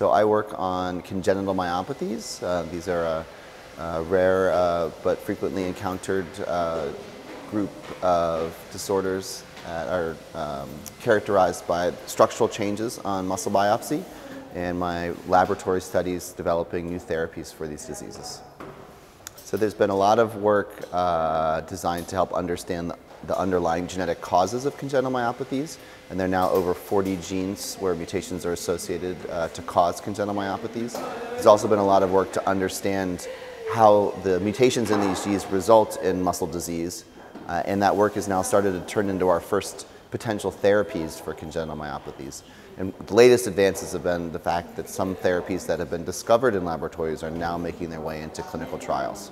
So I work on congenital myopathies. These are a rare but frequently encountered group of disorders that are characterized by structural changes on muscle biopsy, and my laboratory studies developing new therapies for these diseases. So there's been a lot of work designed to help understand the underlying genetic causes of congenital myopathies, and there are now over 40 genes where mutations are associated to cause congenital myopathies. There's also been a lot of work to understand how the mutations in these genes result in muscle disease, and that work has now started to turn into our first potential therapies for congenital myopathies. And the latest advances have been the fact that some therapies that have been discovered in laboratories are now making their way into clinical trials.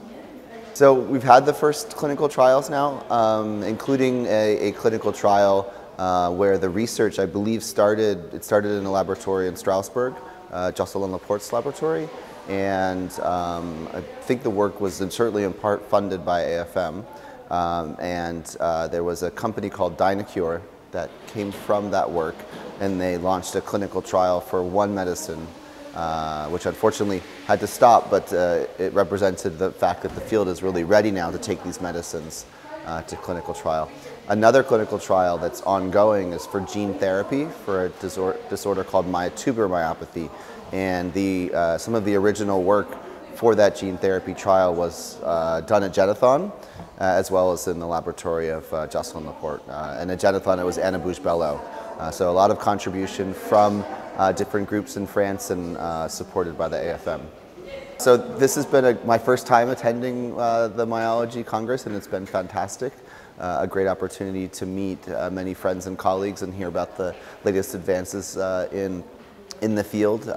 So we've had the first clinical trials now, including a clinical trial where the research, I believe, started in a laboratory in Strasbourg, Jocelyn Laporte's laboratory, and I think the work was certainly in part funded by AFM, and there was a company called Dynacure that came from that work, and they launched a clinical trial for one medicine, which unfortunately had to stop, but it represented the fact that the field is really ready now to take these medicines to clinical trial. Another clinical trial that's ongoing is for gene therapy for a disorder called myotubular myopathy, and some of the original work for that gene therapy trial was done at Genethon, as well as in the laboratory of Jocelyn Laporte. And at Genethon, it was Anna Bouche-Bello. So a lot of contribution from different groups in France and supported by the AFM. So this has been my first time attending the Myology Congress, and it's been fantastic. A great opportunity to meet many friends and colleagues and hear about the latest advances in the field.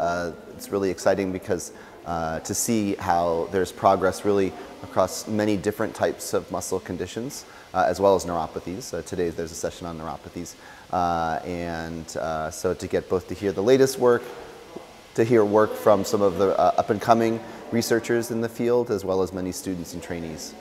It's really exciting because to see how there's progress really across many different types of muscle conditions, as well as neuropathies. Today there's a session on neuropathies. So to get both to hear the latest work, to hear work from some of the up-and-coming researchers in the field, as well as many students and trainees.